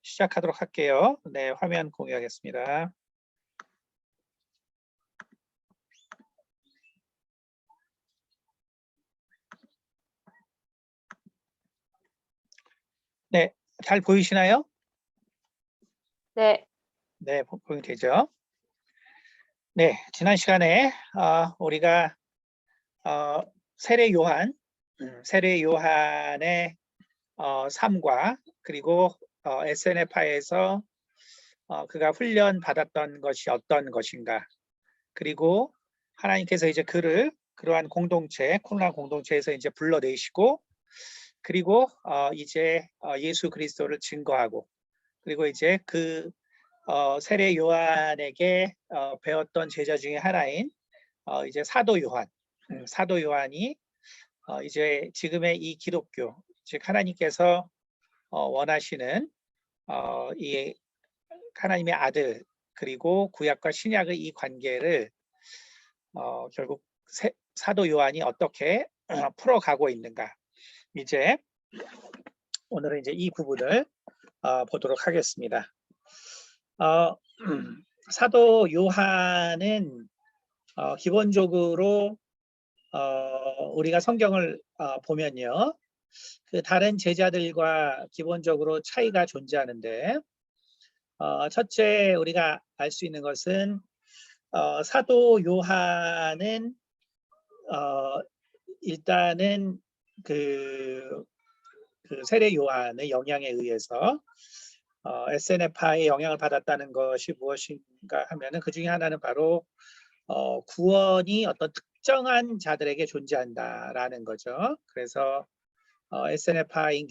시작하도록 할게요. 네, 화면 공유하겠습니다. 네, 잘 보이시나요? 네. 네, 공유되죠? 네, 지난 시간에 우리가 세례 요한의 삶과 그리고 SNF에서 그가 훈련 받았던 것이 어떤 것인가, 그리고 하나님께서 이제 그를 그러한 공동체, 코로나 공동체에서 이제 불러내시고, 그리고 이제 예수 그리스도를 증거하고, 그리고 이제 그 세례 요한에게 배웠던 제자 중에 하나인 이제 사도 요한이 이제 지금의 이 기독교, 즉 하나님께서 원하시는 이 하나님의 아들, 그리고 구약과 신약의 이 관계를 결국 사도 요한이 어떻게 풀어가고 있는가, 이제 오늘은 이제 이 부분을 보도록 하겠습니다. 사도 요한은 기본적으로 우리가 성경을 보면요, 그 다른 제자들과 기본적으로 차이가 존재하는데, 첫째 우리가 알 수 있는 것은 사도 요한은 일단은 그 세례 요한의 영향에 의해서 SNF의 영향을 받았다는 것이 무엇인가 하면은, 그 중에 하나는 바로 구원이 어떤 특정한 자들에게 존재한다라는 거죠. 그래서 SNF인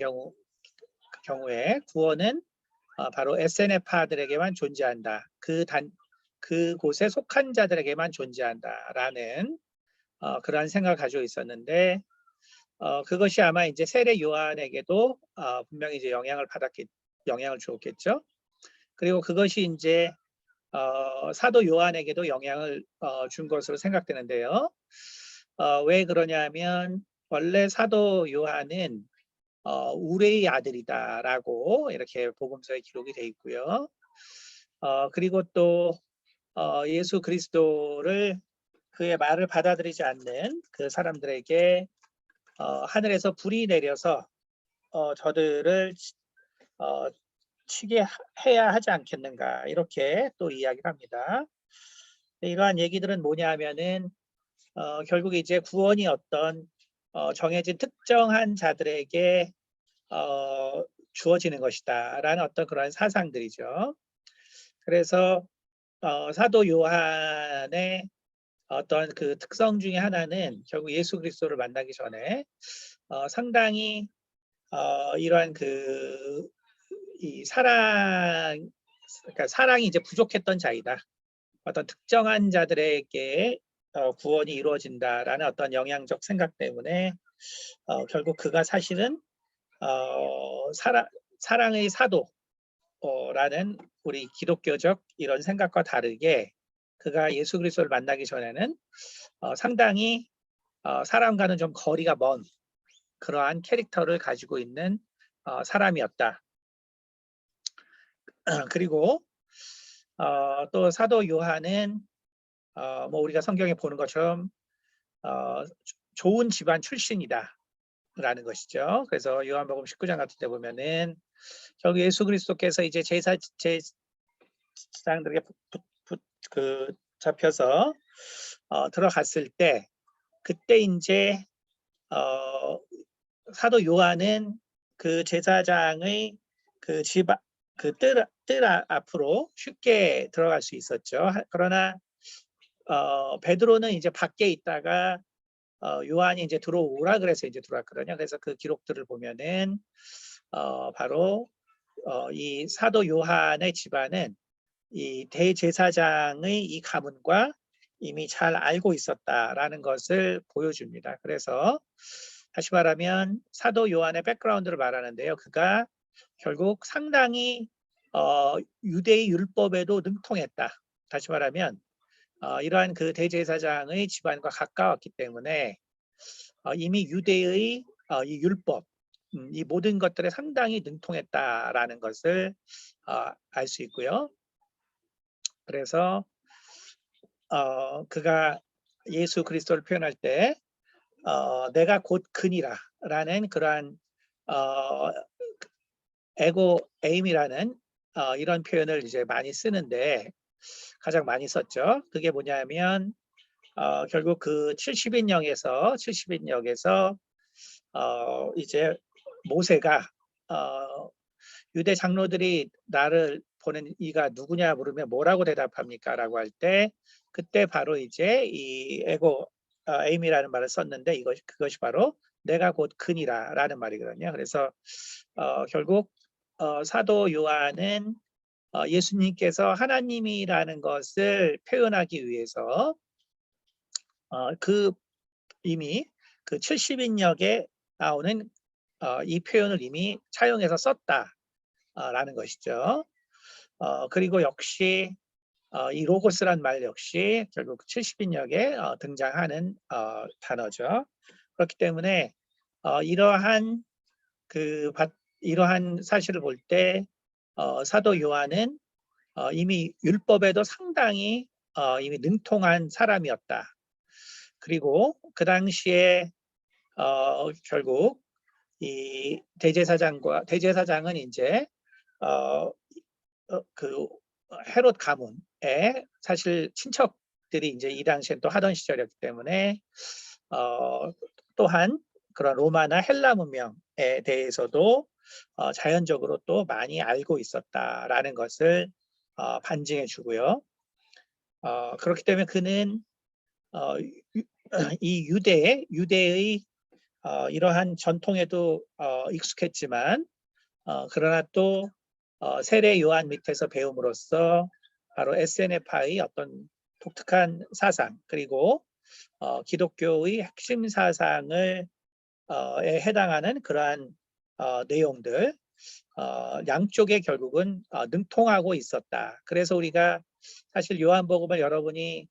경우에 구원은 바로 SNF들에게만 존재한다. 그곳에 속한 자들에게만 존재한다라는 그러한 생각을 가지고 있었는데, 그것이 아마 이제 세례 요한에게도 분명히 이제 영향을 주었겠죠. 그리고 그것이 이제 사도 요한에게도 영향을 준 것으로 생각되는데요. 왜 그러냐면, 원래 사도 요한은 우레의 아들이다라고 이렇게 복음서에 기록이 되어 있고요. 그리고 또 예수 그리스도를, 그의 말을 받아들이지 않는 그 사람들에게 하늘에서 불이 내려서 저들을 치게 해야 하지 않겠는가, 이렇게 또 이야기를 합니다. 이러한 얘기들은 뭐냐 하면은 결국에 이제 구원이 어떤 정해진 특정한 자들에게 주어지는 것이다 라는 어떤 그런 사상들이죠. 그래서 사도 요한의 어떤 그 특성 중에 하나는 결국 예수 그리스도를 만나기 전에 상당히 이러한 이 그러니까 사랑이 이제 부족했던 자이다. 어떤 특정한 자들에게 구원이 이루어진다라는 어떤 영향적 생각 때문에 결국 그가 사실은 사랑의 사도라는 우리 기독교적 이런 생각과 다르게, 그가 예수 그리스도를 만나기 전에는 상당히 사람과는 좀 거리가 먼 그러한 캐릭터를 가지고 있는 사람이었다. 그리고 또 사도 요한은 뭐 우리가 성경에 보는 것처럼 좋은 집안 출신이다 라는 것이죠. 그래서 요한복음 19장 같은 데 보면은 결국 예수 그리스도께서 이제 제사장들에게 잡혀서 들어갔을 때, 그때 이제 사도 요한은 그 제사장의 그 뜰 앞으로 쉽게 들어갈 수 있었죠. 그러나 베드로는 이제 밖에 있다가 요한이 이제 들어오라 그래서 이제 들어왔거든요. 그래서 그 기록들을 보면은 바로 이 사도 요한의 집안은 이 대제사장의 이 가문과 이미 잘 알고 있었다라는 것을 보여줍니다. 그래서 다시 말하면 사도 요한의 백그라운드를 말하는데요. 그가 결국 상당히 유대의 율법에도 능통했다. 다시 말하면 이러한 그 대제사장의 집안과 가까웠기 때문에 이미 유대의 이 율법, 이 모든 것들에 상당히 능통했다라는 것을 알 수 있고요. 그래서 그가 예수 그리스도를 표현할 때 내가 곧 그니라라는 그러한 에고 에임이라는 이런 표현을 이제 많이 쓰는데 가장 많이 썼죠. 그게 뭐냐면 결국 그 70인역에서 이제 모세가 유대 장로들이 나를 보낸 이가 누구냐 물으면 뭐라고 대답합니까라고 할 때 그때 바로 이제 이 에고 에임이라는 말을 썼는데 그것이 바로 내가 곧 그니라라는 말이거든요. 그래서 결국 사도 요한은 예수님께서 하나님이라는 것을 표현하기 위해서 이미 그 70인역에 나오는 이 표현을 이미 차용해서 썼다라는 것이죠. 그리고 역시 이 로고스란 말 역시 결국 70인역에 등장하는 단어죠. 그렇기 때문에 이러한 이러한 사실을 볼 때 사도 요한은 이미 율법에도 상당히 이미 능통한 사람이었다. 그리고 그 당시에 결국 이 대제사장은 이제 그 헤롯 가문의 사실 친척들이 이제 이 당시엔 또 하던 시절이었기 때문에 또한 그런 로마나 헬라 문명에 대해서도 자연적으로 또 많이 알고 있었다라는 것을 반증해 주고요. 그렇기 때문에 그는 이 유대의 이러한 전통에도 익숙했지만 그러나 또 세례 요한 밑에서 배움으로써 바로 SNF의 어떤 독특한 사상 그리고 기독교의 핵심 사상을 에 해당하는 그러한 내용들 양쪽에 결국은 능통하고 있었다. 그래서 우리가 사실 요한복음을 여러분이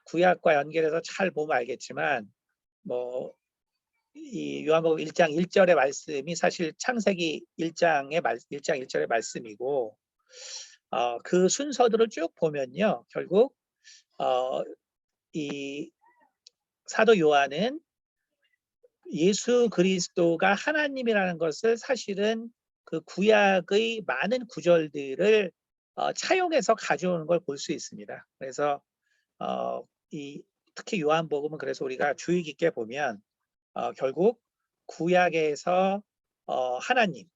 구약과 연결해서 잘 보면 알겠지만 뭐 이 요한복음 1장 1절의 말씀이 사실 창세기 1장 1절의 말씀이고 그 순서들을 쭉 보면요. 결국 이 사도 요한은 예수 그리스도가 하나님이라는 것을 사실은 그 구약의 많은 구절들을 차용해서 가져오는 걸 볼 수 있습니다. 그래서 특히 요한복음은 그래서 우리가 주의 깊게 보면 결국 구약에서 하나님,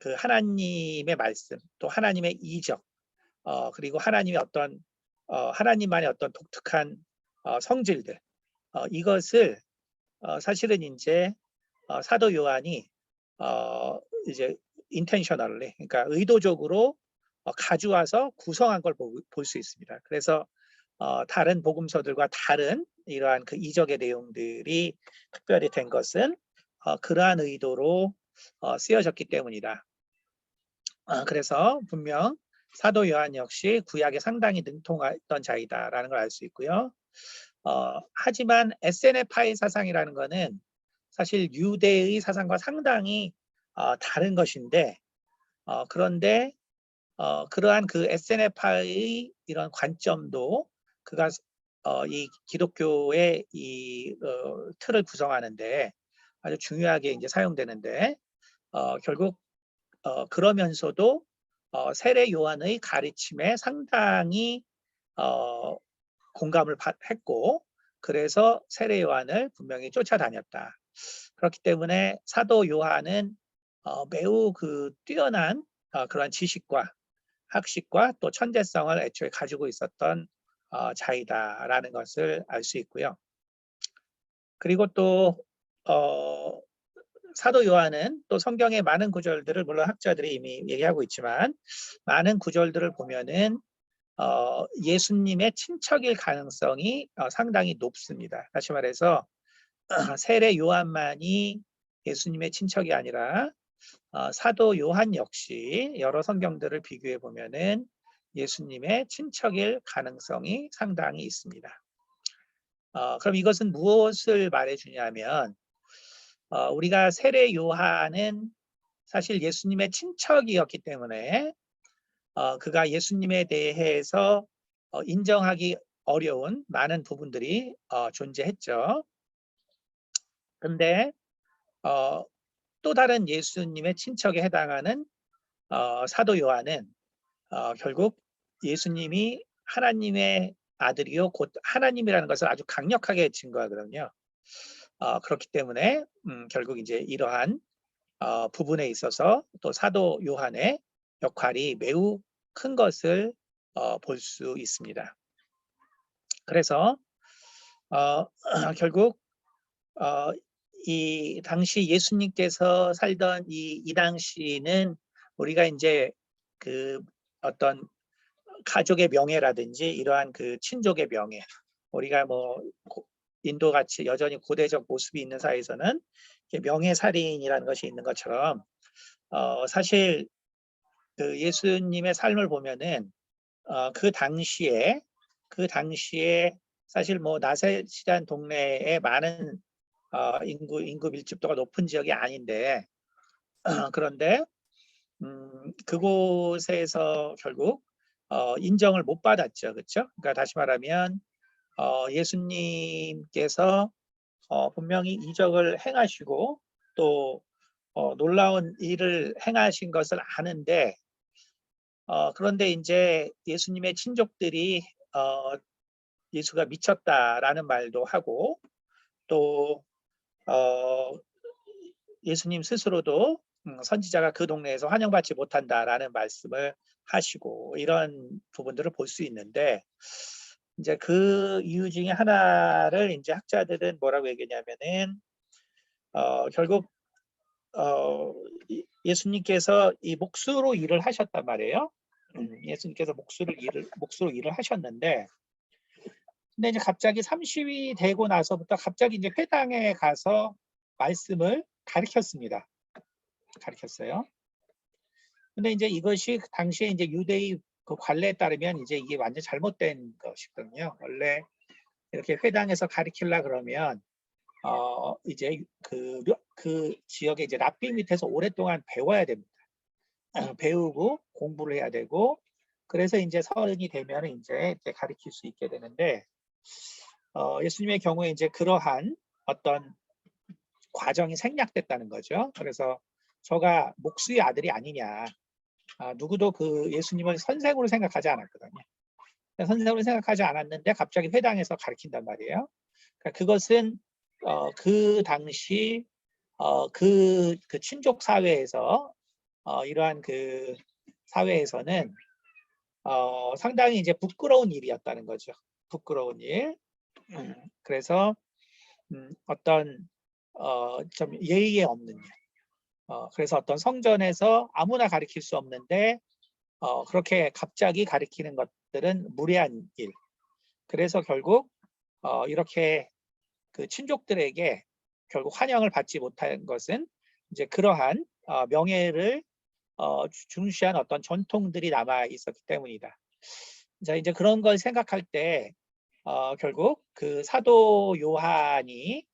그 하나님의 말씀, 또 하나님의 이적, 그리고 하나님의 하나님만의 어떤 독특한 성질들, 이것을 사실은 이제 사도 요한이 이제 intentionally, 그러니까 의도적으로 가져와서 구성한 걸 볼 수 있습니다. 그래서 다른 복음서들과 다른 이러한 그 이적의 내용들이 특별히 된 것은 그러한 의도로 쓰여졌기 때문이다. 그래서 분명 사도 요한 역시 구약에 상당히 능통했던 자이다라는 걸 알 수 있고요. 하지만 SNF의 사상이라는 것은 사실 유대의 사상과 상당히 다른 것인데 그런데 그러한 그 SNF의 이런 관점도 그가 이 기독교의 이 틀을 구성하는데 아주 중요하게 이제 사용되는데 결국 그러면서도 세례 요한의 가르침에 상당히 공감을 했고 그래서 세례 요한을 분명히 쫓아다녔다. 그렇기 때문에 사도 요한은 매우 그 뛰어난 그런 지식과 학식과 또 천재성을 애초에 가지고 있었던 자이다라는 것을 알 수 있고요. 그리고 또 사도 요한은 또 성경의 많은 구절들을 물론 학자들이 이미 얘기하고 있지만 많은 구절들을 보면은 예수님의 친척일 가능성이 상당히 높습니다. 다시 말해서 세례 요한만이 예수님의 친척이 아니라 사도 요한 역시 여러 성경들을 비교해 보면은 예수님의 친척일 가능성이 상당히 있습니다. 그럼 이것은 무엇을 말해주냐면 우리가 세례 요한은 사실 예수님의 친척이었기 때문에 그가 예수님에 대해서 인정하기 어려운 많은 부분들이 존재했죠. 근데 또 다른 예수님의 친척에 해당하는 사도 요한은 결국 예수님이 하나님의 아들이요 곧 하나님이라는 것을 아주 강력하게 증거하거든요. 그렇기 때문에 결국 이제 이러한 부분에 있어서 또 사도 요한의 역할이 매우 큰 것을 볼 수 있습니다. 그래서 결국 이 당시 예수님께서 살던 이 당시는 우리가 이제 그 어떤 가족의 명예라든지 이러한 그 친족의 명예, 우리가 뭐 인도 같이 여전히 고대적 모습이 있는 사회에서는 명예살인이라는 것이 있는 것처럼 사실 그 예수님의 삶을 보면은 그 당시에 사실 뭐 나셋이란 동네에 많은 인구 밀집도가 높은 지역이 아닌데 그런데 그곳에서 결국 인정을 못 받았죠, 그렇죠? 그러니까 다시 말하면 예수님께서 분명히 이적을 행하시고 또 놀라운 일을 행하신 것을 아는데 그런데 이제 예수님의 친족들이 예수가 미쳤다라는 말도 하고 또 예수님 스스로도 선지자가 그 동네에서 환영받지 못한다라는 말씀을 하시고 이런 부분들을 볼 수 있는데 이제 그 이유 중에 하나를 이제 학자들은 뭐라고 얘기하냐면은 결국 예수님께서 이 몫으로 일을 하셨단 말이에요. 예수님께서 몫으로 일을 하셨는데 근데 이제 갑자기 30이 되고 나서부터 갑자기 이제 회당에 가서 말씀을 가르쳤습니다. 가르쳤어요. 근데 이제 이것이 당시에 이제 유대의 그 관례에 따르면 이제 이게 완전 잘못된 것이거든요. 원래 이렇게 회당에서 가르치려 그러면 이제 그 지역의 이제 랍비 밑에서 오랫동안 배워야 됩니다. 배우고 공부를 해야 되고 그래서 이제 서른이 되면 이제 가르칠 수 있게 되는데 예수님의 경우에 이제 그러한 어떤 과정이 생략됐다는 거죠. 그래서 저가 목수의 아들이 아니냐. 누구도 그 예수님을 선생으로 생각하지 않았거든요. 선생으로 생각하지 않았는데 갑자기 회당에서 가르친단 말이에요. 그러니까 그것은 그 당시 그 친족 사회에서 이러한 그 사회에서는 상당히 이제 부끄러운 일이었다는 거죠. 부끄러운 일. 그래서 어떤 좀 예의에 없는 일. 그래서 어떤 성전에서 아무나 가르칠 수 없는데 그렇게 갑자기 가르치는 것들은 무례한 일. 그래서 결국 이렇게 그 친족들에게 결국 환영을 받지 못한 것은 이제 그러한 명예를 중시한 어떤 전통들이 남아 있었기 때문이다. 자, 이제 그런 걸 생각할 때 결국 그 사도 요한이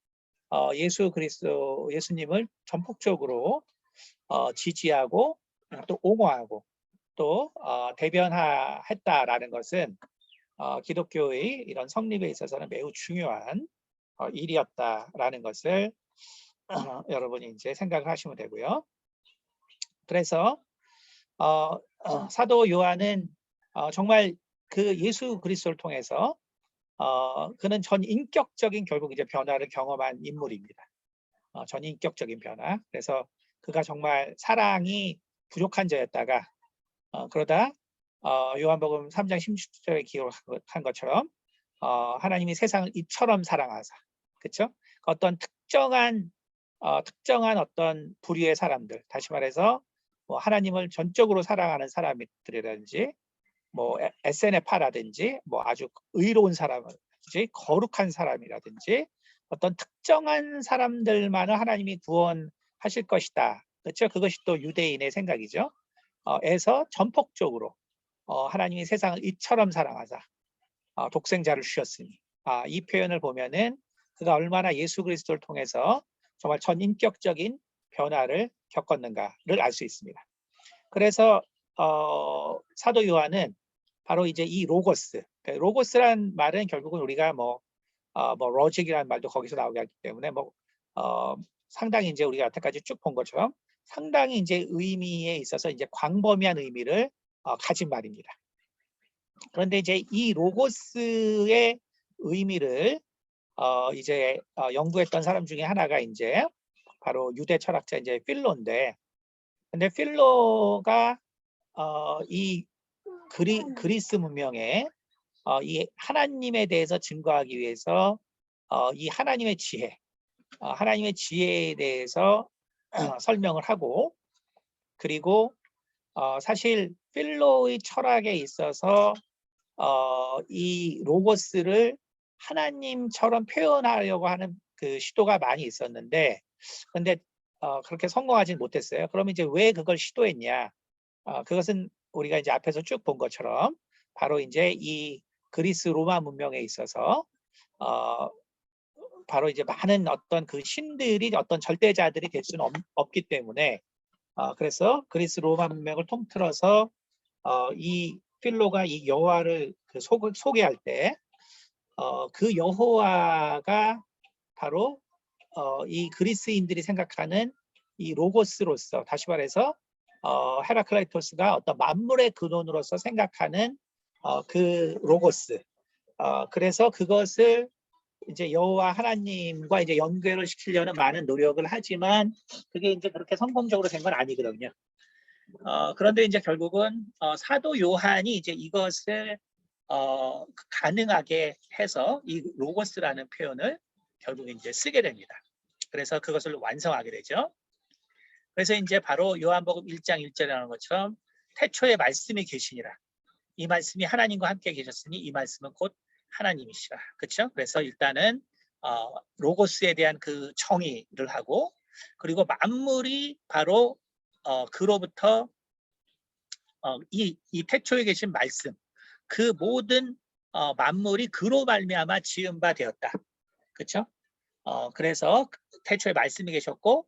예수님을 전폭적으로 지지하고 또 옹호하고 또 대변했다라는 것은 기독교의 이런 성립에 있어서는 매우 중요한 일이었다라는 것을 여러분이 이제 생각을 하시면 되고요. 그래서 사도 요한은 정말 그 예수 그리스도를 통해서 그는 전인격적인 결국 이제 변화를 경험한 인물입니다. 전인격적인 변화. 그래서 그가 정말 사랑이 부족한 자였다가 그러다 요한복음 3장 16절에 기록한 것처럼 하나님이 세상을 이처럼 사랑하사, 그렇죠? 어떤 특정한 어떤 부류의 사람들, 다시 말해서 뭐 하나님을 전적으로 사랑하는 사람들이라든지 뭐 SNF파라든지 뭐 아주 의로운 사람이라든지 거룩한 사람이라든지 어떤 특정한 사람들만을 하나님이 구원하실 것이다. 그렇죠? 그것이 또 유대인의 생각이죠. 에서 전폭적으로 하나님이 세상을 이처럼 사랑하사 독생자를 주셨으니 이 표현을 보면은 그가 얼마나 예수 그리스도를 통해서 정말 전인격적인 변화를 겪었는가를 알 수 있습니다. 그래서 사도 요한은 바로 이제 이 로고스, 그러니까 로고스란 말은 결국은 우리가 뭐 로직이라는 말도 거기서 나오게 하기 때문에 상당히 이제 우리가 여태까지 쭉 본 것처럼 상당히 이제 의미에 있어서 이제 광범위한 의미를 가진 말입니다. 그런데 이제 이 로고스의 의미를 이제 연구했던 사람 중에 하나가 이제 바로 유대 철학자 이제 필로인데, 근데 필로가 이 그리스 문명에 이 하나님에 대해서 증거하기 위해서 이 하나님의 지혜에 대해서 설명을 하고, 그리고 사실 필로의 철학에 있어서 이 로고스를 하나님처럼 표현하려고 하는 그 시도가 많이 있었는데, 근데 그렇게 성공하지는 못했어요. 그럼 이제 왜 그걸 시도했냐? 그것은 우리가 이제 앞에서 쭉 본 것처럼 바로 이제 이 그리스 로마 문명에 있어서 바로 이제 많은 어떤 그 신들이 어떤 절대자들이 될 수는 없기 때문에 그래서 그리스 로마 문명을 통틀어서 이 필로가 이 여호와를 소개할 때 그 여호와가 바로 이 그리스인들이 생각하는 이 로고스로서, 다시 말해서 헤라클라이토스가 어떤 만물의 근원으로서 생각하는 그 로고스, 그래서 그것을 이제 여호와 하나님과 이제 연결을 시키려는 많은 노력을 하지만 그게 이제 그렇게 성공적으로 된 건 아니거든요. 그런데 이제 결국은 사도 요한이 이제 이것을 가능하게 해서 이 로고스라는 표현을 결국 이제 쓰게 됩니다. 그래서 그것을 완성하게 되죠. 그래서 이제 바로 요한복음 1장 1절에 나오는 것처럼 태초에 말씀이 계시니라. 이 말씀이 하나님과 함께 계셨으니 이 말씀은 곧 하나님이시라. 그렇죠? 그래서 일단은 로고스에 대한 그 정의를 하고, 그리고 만물이 바로 그로부터 이 태초에 계신 말씀, 그 모든 만물이 그로 말미암아 지은 바 되었다. 그렇죠? 그래서 태초에 말씀이 계셨고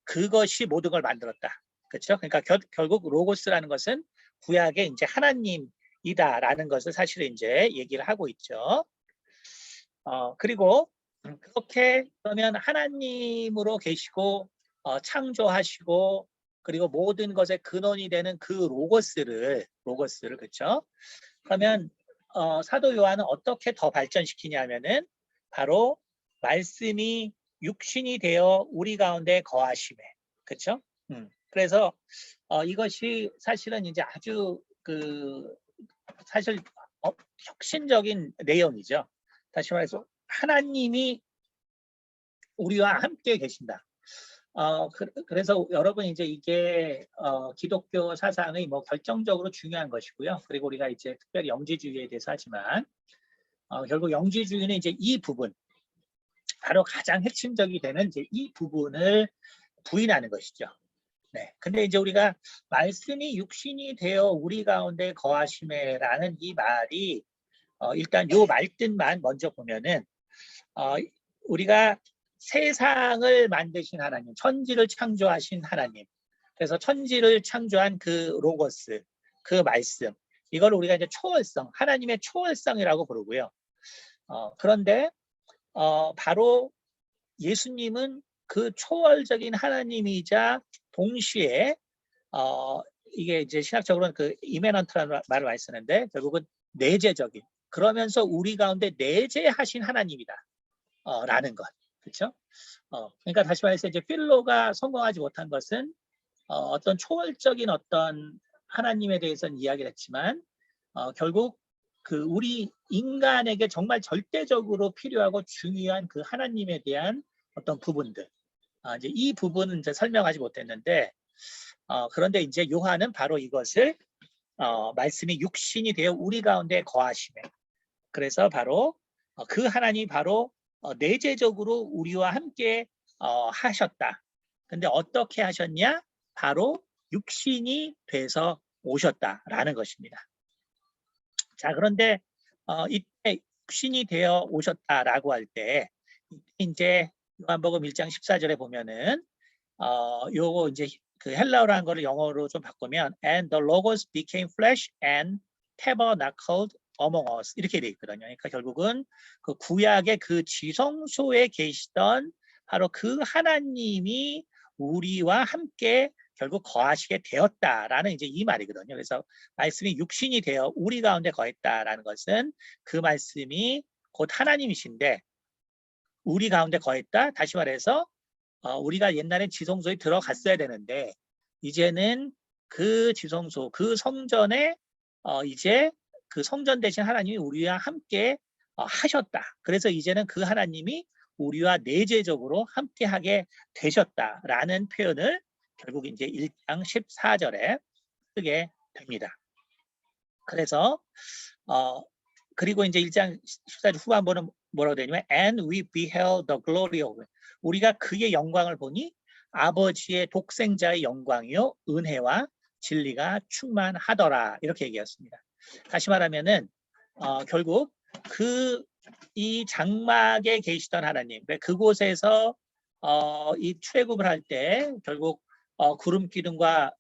그것이 모든 걸 만들었다. 그렇죠? 그러니까 결국 로고스라는 것은 구약의 이제 하나님이다라는 것을 사실은 이제 얘기를 하고 있죠. 그리고 그렇게 그러면 하나님으로 계시고 창조하시고 그리고 모든 것의 근원이 되는 그 로고스를 그렇죠? 그러면 사도 요한은 어떻게 더 발전시키냐면은 바로 말씀이 육신이 되어 우리 가운데 거하심에, 그렇죠? 그래서 이것이 사실은 이제 아주 사실 혁신적인 내용이죠. 다시 말해서 하나님이 우리와 함께 계신다. 그래서 여러분 이제 이게 기독교 사상의 뭐 결정적으로 중요한 것이고요. 그리고 우리가 이제 특별히 영지주의에 대해서 하지만 결국 영지주의는 이제 이 부분, 바로 가장 핵심적이 되는 이제 이 부분을 부인하는 것이죠. 네. 근데 이제 우리가 말씀이 육신이 되어 우리 가운데 거하심에라는 이 말이 일단 요 말뜻만 먼저 보면은 우리가 세상을 만드신 하나님, 천지를 창조하신 하나님, 그래서 천지를 창조한 그 로고스, 그 말씀, 이걸 우리가 이제 초월성, 하나님의 초월성이라고 부르고요. 그런데 바로 예수님은 그 초월적인 하나님이자 동시에 이게 이제 신학적으로는 그 이메넌트라는 말을 많이 쓰는데 결국은 내재적인, 그러면서 우리 가운데 내재하신 하나님이다 라는 것, 그렇죠? 그러니까 다시 말해서 이제 필로가 성공하지 못한 것은 어떤 초월적인 어떤 하나님에 대해서는 이야기를 했지만 결국 그 우리 인간에게 정말 절대적으로 필요하고 중요한 그 하나님에 대한 어떤 부분들, 이제 이 부분은 이제 설명하지 못했는데 그런데 이제 요한은 바로 이것을 말씀이 육신이 되어 우리 가운데 거하심에, 그래서 바로 그 하나님이 바로 내재적으로 우리와 함께 하셨다. 근데 어떻게 하셨냐? 바로 육신이 돼서 오셨다라는 것입니다. 자, 그런데 이때 육신이 되어 오셨다라고 할 때 이제 요한복음 1장 14절에 보면은 요거 이제 그 헬라어라는 거를 영어로 좀 바꾸면 and the logos became flesh and tabernacled among us 이렇게 돼 있거든요. 그러니까 결국은 그 구약의 그 지성소에 계시던 바로 그 하나님이 우리와 함께 결국 거하시게 되었다라는 이제 이 말이거든요. 그래서 말씀이 육신이 되어 우리 가운데 거했다라는 것은 그 말씀이 곧 하나님이신데 우리 가운데 거했다. 다시 말해서 우리가 옛날에 지성소에 들어갔어야 되는데 이제는 그 지성소, 그 성전에 이제 그 성전 대신 하나님이 우리와 함께 하셨다. 그래서 이제는 그 하나님이 우리와 내재적으로 함께하게 되셨다라는 표현을 결국 이제 1장 14절에 쓰게 됩니다. 그래서 그리고 이제 1장 14절 후반부는 뭐라고 되냐면 and we beheld the glory of 우리가 그의 영광을 보니 아버지의 독생자의 영광이요 은혜와 진리가 충만하더라 이렇게 얘기했습니다. 다시 말하면은 결국 이 장막에 계시던 하나님 그곳에서 이 출애굽을 할 때 결국 구름 기둥과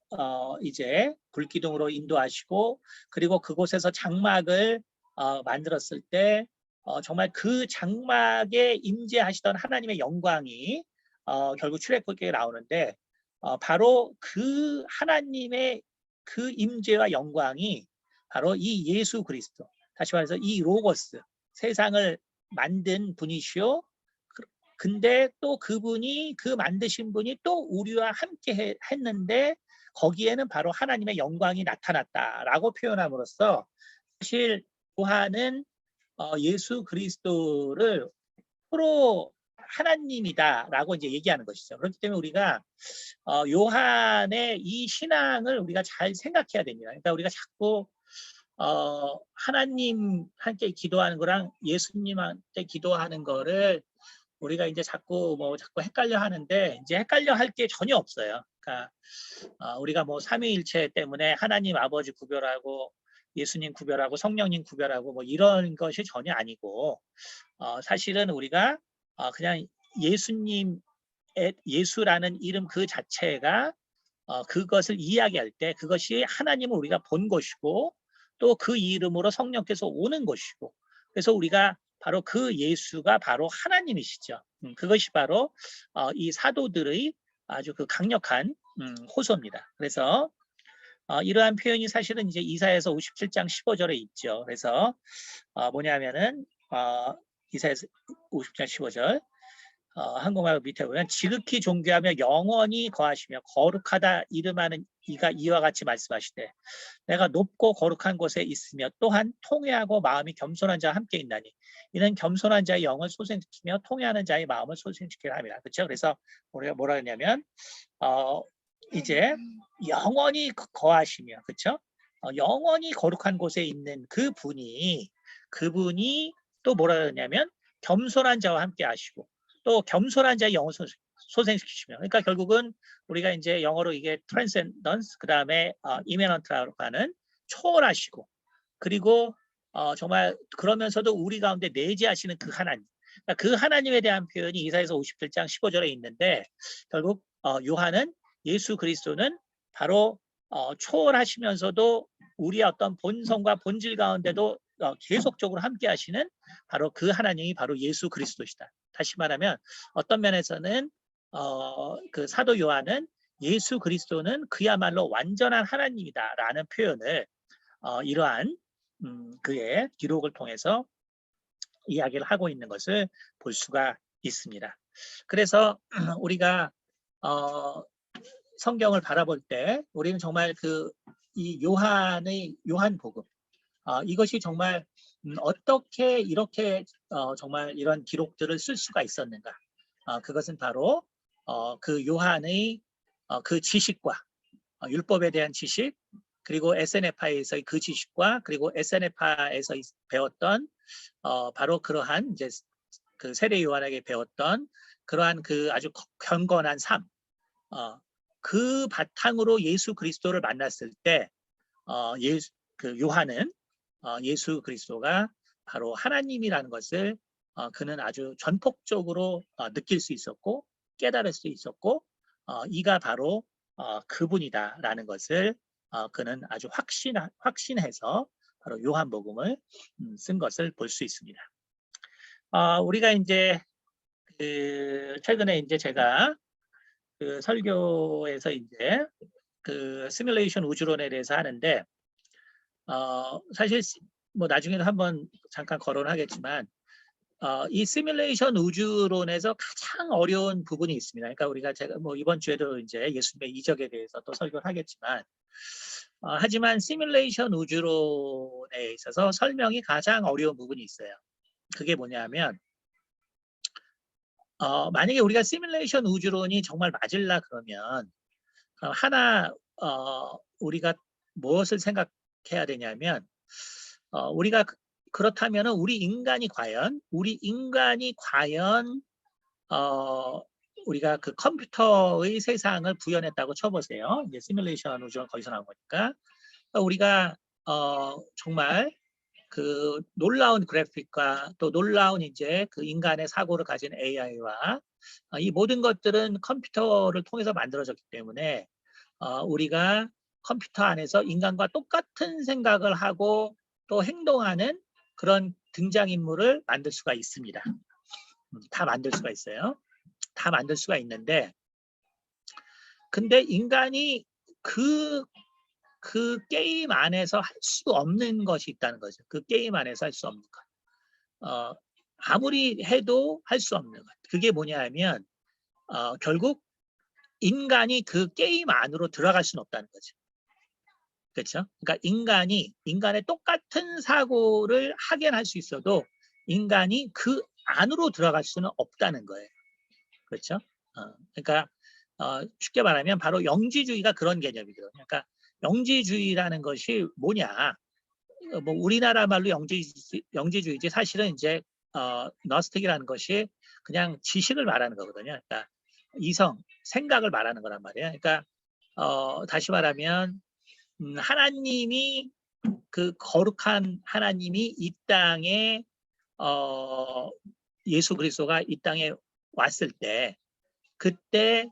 이제 불 기둥으로 인도하시고 그리고 그곳에서 장막을 만들었을 때 정말 그 장막에 임재하시던 하나님의 영광이 결국 출애굽기에 나오는데 바로 그 하나님의 그 임재와 영광이 바로 이 예수 그리스도 다시 말해서 이 로고스 세상을 만든 분이시오. 근데 또 그분이 그 만드신 분이 또 우리와 함께 했는데 거기에는 바로 하나님의 영광이 나타났다라고 표현함으로써 사실 요한은 예수 그리스도를 서로 하나님이다라고 이제 얘기하는 것이죠. 그렇기 때문에 우리가 요한의 이 신앙을 우리가 잘 생각해야 됩니다. 그러니까 우리가 자꾸 하나님 함께 기도하는 거랑 예수님한테 기도하는 거를 우리가 이제 자꾸 헷갈려 하는데 이제 헷갈려 할 게 전혀 없어요. 그러니까 우리가 삼위일체 때문에 하나님 아버지 구별하고 예수님 구별하고 성령님 구별하고 이런 것이 전혀 아니고 사실은 우리가 그냥 예수라는 이름 그 자체가 그것을 이야기할 때 그것이 하나님을 우리가 본 것이고 또 그 이름으로 성령께서 오는 것이고 그래서 우리가 바로 그 예수가 바로 하나님이시죠. 그것이 바로 이 사도들의 아주 그 강력한 호소입니다. 그래서 이러한 표현이 사실은 이제 이사야서 57장 15절에 있죠. 그래서 뭐냐면은 이사야서 50장 15절 한국말 밑에 보면 지극히 존귀하며 영원히 거하시며 거룩하다 이름하는 이가 이와 같이 말씀하시되 내가 높고 거룩한 곳에 있으며 또한 통회하고 마음이 겸손한 자와 함께 있나니 이는 겸손한 자의 영을 소생시키며 통회하는 자의 마음을 소생시키려 함이라. 그렇죠? 그래서 우리가 뭐라 했냐면 이제 영원히 거하시며 그렇죠? 영원히 거룩한 곳에 있는 그분이 또 뭐라 했냐면 겸손한 자와 함께 하시고 또 겸손한 자의 영을 소생시키시며 그러니까 결국은 우리가 이제 영어로 이게 transcendence 그 다음에 immanent라고 하는 초월하시고 그리고 정말 그러면서도 우리 가운데 내재하시는 그 하나님 그러니까 그 하나님에 대한 표현이 이사야서 57장 15절에 있는데 결국 요한은 예수 그리스도는 바로 초월하시면서도 우리의 어떤 본성과 본질 가운데도 계속적으로 함께 하시는 바로 그 하나님이 바로 예수 그리스도시다. 다시 말하면 어떤 면에서는 그 사도 요한은 예수 그리스도는 그야말로 완전한 하나님이다라는 표현을 이러한 그의 기록을 통해서 이야기를 하고 있는 것을 볼 수가 있습니다. 그래서 우리가 성경을 바라볼 때 우리는 정말 이 요한복음 이것이 정말 어떻게 이렇게 정말 이런 기록들을 쓸 수가 있었는가? 그것은 바로 그 요한의 그 지식과 율법에 대한 지식 그리고 SNF파에서의 그 지식과 그리고 SNF파에서 배웠던 바로 그러한 이제 그 세례 요한에게 배웠던 그러한 그 아주 경건한 삶, 그 바탕으로 예수 그리스도를 만났을 때 그 요한은 예수 그리스도가 바로 하나님이라는 것을 그는 아주 전폭적으로 느낄 수 있었고 깨달을 수 있었고 이가 바로 그분이다라는 것을 그는 아주 확신해서 바로 요한복음을 쓴 것을 볼 수 있습니다. 우리가 이제 최근에 이제 제가 그 설교에서 이제 그 시뮬레이션 우주론에 대해서 하는데 사실 뭐 나중에도 한번 잠깐 거론하겠지만 이 시뮬레이션 우주론에서 가장 어려운 부분이 있습니다. 그러니까 우리가 제가 뭐 이번 주에도 이제 예수님의 이적에 대해서 또 설교를 하겠지만 하지만 시뮬레이션 우주론에 있어서 설명이 가장 어려운 부분이 있어요. 그게 뭐냐면 만약에 우리가 시뮬레이션 우주론이 정말 맞을라 그러면 하나 우리가 무엇을 생각해야 되냐면 우리가 그렇다면 우리 인간이 과연 우리가 그 컴퓨터의 세상을 구현했다고 쳐보세요. 이제 시뮬레이션 우주론 거기서 나온 거니까 우리가 정말 그 놀라운 그래픽과 또 놀라운 이제 그 인간의 사고를 가진 AI와 이 모든 것들은 컴퓨터를 통해서 만들어졌기 때문에 우리가 컴퓨터 안에서 인간과 똑같은 생각을 하고 또 행동하는 그런 등장인물을 만들 수가 있습니다. 다 만들 수가 있어요. 다 만들 수가 있는데 근데 인간이 그 게임 안에서 할 수 없는 것이 있다는 거죠. 그 게임 안에서 할 수 없는 것. 아무리 해도 할 수 없는 것. 그게 뭐냐 하면 결국 인간이 그 게임 안으로 들어갈 수는 없다는 거죠. 그렇죠? 그러니까 인간의 똑같은 사고를 하긴 할 수 있어도 인간이 그 안으로 들어갈 수는 없다는 거예요. 그렇죠? 그러니까 쉽게 말하면 바로 영지주의가 그런 개념이거든요. 그러니까 영지주의라는 것이 뭐냐? 뭐 우리나라 말로 영지주의지 사실은 이제 너스틱이라는 것이 그냥 지식을 말하는 거거든요. 그러니까 이성, 생각을 말하는 거란 말이에요. 그러니까 다시 말하면 하나님이 그 거룩한 하나님이 이 땅에 예수 그리스도가 이 땅에 왔을 때 그때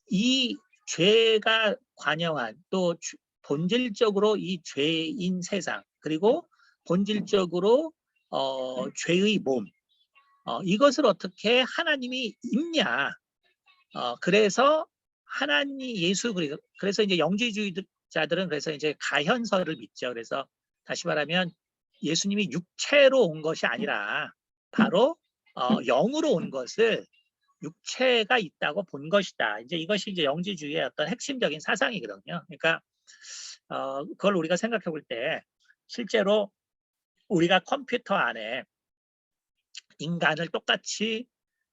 이 죄가 관영한 또 본질적으로 이 죄인 세상 그리고 본질적으로 죄의 몸 이것을 어떻게 하나님이 입냐 그래서 하나님 예수 그래서 이제 영지주의자들은 그래서 이제 가현설을 믿죠. 그래서 다시 말하면 예수님이 육체로 온 것이 아니라 바로 영으로 온 것을 육체가 있다고 본 것이다. 이제 이것이 이제 영지주의의 어떤 핵심적인 사상이거든요. 그러니까 그걸 우리가 생각해 볼 때 실제로 우리가 컴퓨터 안에 인간을 똑같이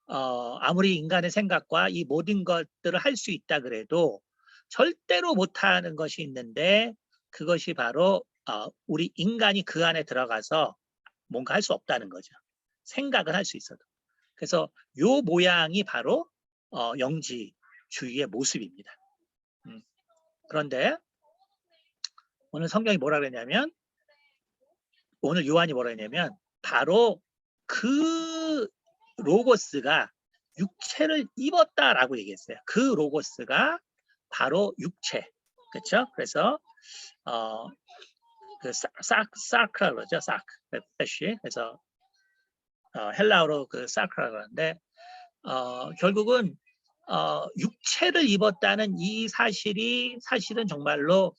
아무리 인간의 생각과 이 모든 것들을 할 수 있다 그래도 절대로 못하는 것이 있는데 그것이 바로 우리 인간이 그 안에 들어가서 뭔가 할 수 없다는 거죠. 생각은 할 수 있어도. 그래서 요 모양이 바로 영지주의의 모습입니다. 그런데 오늘 성경이 뭐라 그랬냐면 오늘 요한이 뭐라 했냐면 바로 그 로고스가 육체를 입었다라고 얘기했어요. 그 로고스가 바로 육체. 그렇죠? 그래서 그 사크라 그러죠. 사크. 그래서 헬라어로 그 사크라 그러는데 결국은 육체를 입었다는 이 사실이 사실은 정말로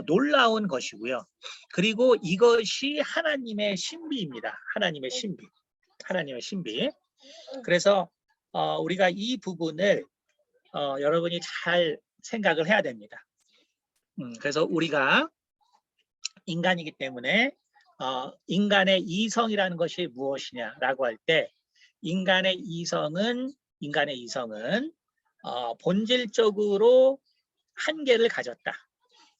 놀라운 것이고요. 그리고 이것이 하나님의 신비입니다. 하나님의 신비. 하나님의 신비. 그래서 우리가 이 부분을 여러분이 잘 생각을 해야 됩니다. 그래서 우리가 인간이기 때문에 인간의 이성이라는 것이 무엇이냐라고 할 때 인간의 이성은 본질적으로 한계를 가졌다.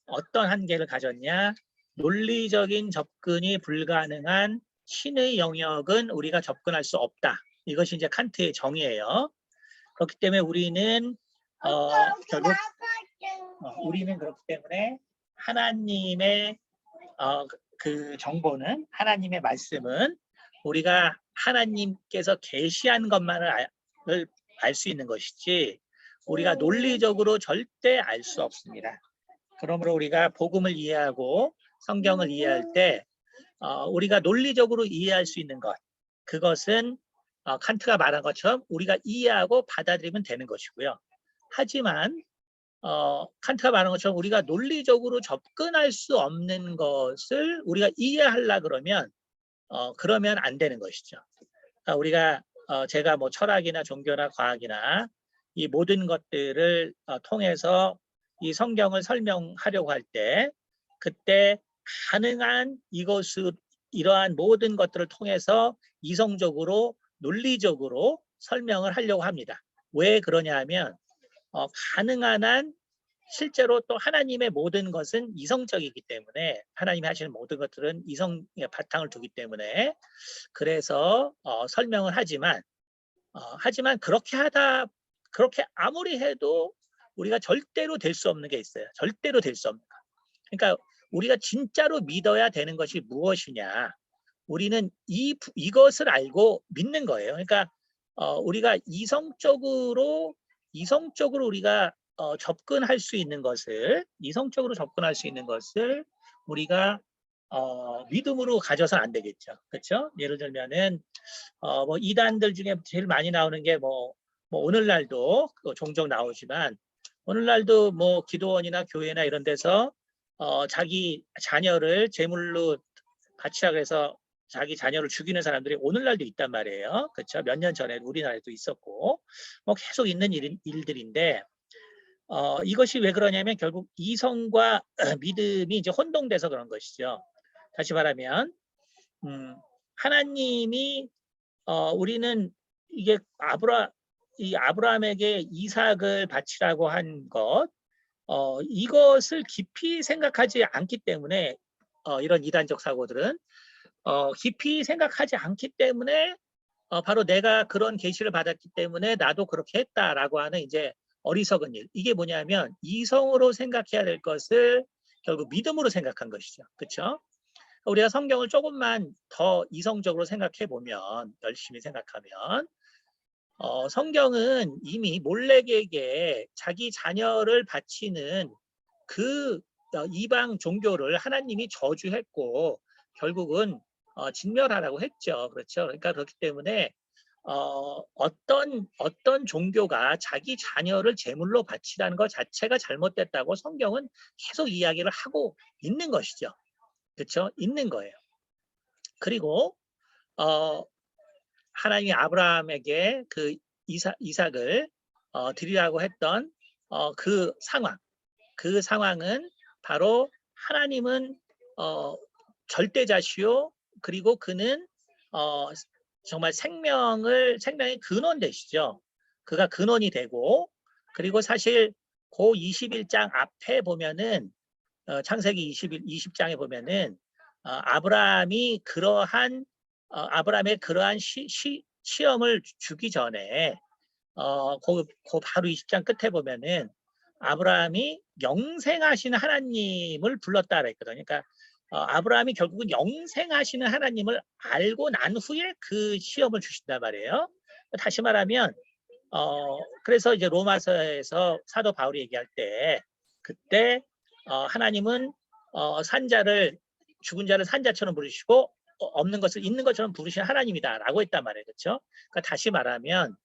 어떤 한계를 가졌냐? 논리적인 접근이 불가능한 신의 영역은 우리가 접근할 수 없다. 이것이 이제 칸트의 정의예요. 그렇기 때문에 우리는 결국 우리는 그렇기 때문에 하나님의 그 정보는 하나님의 말씀은 우리가 하나님께서 계시한 것만을 알 수 있는 것이지 우리가 논리적으로 절대 알 수 없습니다. 그러므로 우리가 복음을 이해하고 성경을 이해할 때 우리가 논리적으로 이해할 수 있는 것, 그것은 칸트가 말한 것처럼 우리가 이해하고 받아들이면 되는 것이고요. 하지만 칸트가 말한 것처럼 우리가 논리적으로 접근할 수 없는 것을 우리가 이해하려 그러면 그러면 안 되는 것이죠. 그러니까 우리가 제가 뭐 철학이나 종교나 과학이나 이 모든 것들을 통해서 이 성경을 설명하려고 할 때 그때 가능한 이러한 모든 것들을 통해서 이성적으로 논리적으로 설명을 하려고 합니다. 왜 그러냐 하면 가능한 한 실제로 또 하나님의 모든 것은 이성적이기 때문에 하나님이 하시는 모든 것들은 이성의 바탕을 두기 때문에 그래서 설명을 하지만 그렇게 아무리 해도 우리가 절대로 될 수 없는 게 있어요. 절대로 될 수 없는 거. 그러니까 우리가 진짜로 믿어야 되는 것이 무엇이냐? 우리는 이것을 알고 믿는 거예요. 그러니까 우리가 이성적으로 우리가 접근할 수 있는 것을 우리가 믿음으로 가져서는 안 되겠죠. 그렇죠? 예를 들면은 뭐 이단들 중에 제일 많이 나오는 게 뭐 오늘날도 종종 나오지만 오늘날도 뭐 기도원이나 교회나 이런 데서 자기 자녀를 제물로 바치라고 해서 자기 자녀를 죽이는 사람들이 오늘날도 있단 말이에요. 그렇죠? 몇 년 전에 우리나라에도 있었고 뭐 계속 있는 일들인데 이것이 왜 그러냐면 결국 이성과 믿음이 이제 혼동돼서 그런 것이죠. 다시 말하면 하나님이 우리는 이게 아브라함에게 이삭을 바치라고 한 것, 이것을 깊이 생각하지 않기 때문에 이런 이단적 사고들은 깊이 생각하지 않기 때문에 바로 내가 그런 계시를 받았기 때문에 나도 그렇게 했다라고 하는 이제 어리석은 일. 이게 뭐냐면 이성으로 생각해야 될 것을 결국 믿음으로 생각한 것이죠. 그렇죠? 우리가 성경을 조금만 더 이성적으로 생각해 보면, 열심히 생각하면 성경은 이미 몰렉에게 자기 자녀를 바치는 그 이방 종교를 하나님이 저주했고 결국은 진멸하라고 했죠. 그렇죠? 그러니까 그렇기 때문에 어떤 종교가 자기 자녀를 제물로 바치라는 것 자체가 잘못됐다고 성경은 계속 이야기를 하고 있는 것이죠. 그렇죠? 있는 거예요. 그리고 하나님이 아브라함에게 그 이삭을 드리라고 했던 그 상황은 바로 하나님은 절대자시요 그리고 그는 정말 생명의 근원 되시죠. 그가 근원이 되고 그리고 사실 그 21장 앞에 보면은 창세기 20장에 보면은 아브라함의 그러한 시험을 주기 전에 그 바로 20장 끝에 보면은 아브라함이 영생하시는 하나님을 불렀다 그랬거든요. 그러니까 아브라함이 결국은 영생하시는 하나님을 알고 난 후에 그 시험을 주신단 말이에요. 다시 말하면 그래서 이제 로마서에서 사도 바울이 얘기할 때 그때 하나님은 죽은 자를 산자처럼 부르시고 없는 것을 있는 것처럼 부르시는 하나님이다라고 했단 말이에요. 그렇죠? 그러니까 다시 말하면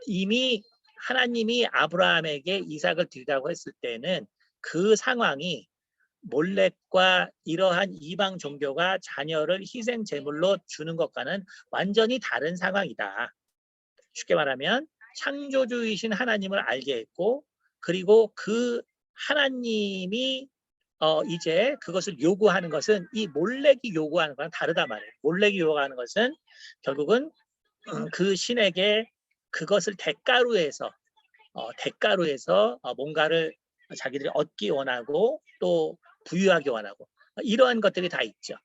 이미 하나님이 아브라함에게 이삭을 드리라고 했을 때는 그 상황이 몰렉과 이러한 이방 종교가 자녀를 희생 제물로 주는 것과는 완전히 다른 상황이다. 쉽게 말하면 창조주이신 하나님을 알게 했고 그리고 그 하나님이 이제 그것을 요구하는 것은 이 몰렉이 요구하는 거랑 다르단 말이에요. 몰렉이 요구하는 것은 결국은 그 신에게 그것을 대가로 해서 뭔가를 자기들이 얻기 원하고 또 부유하기 원하고 이러한 것들이 다 있죠.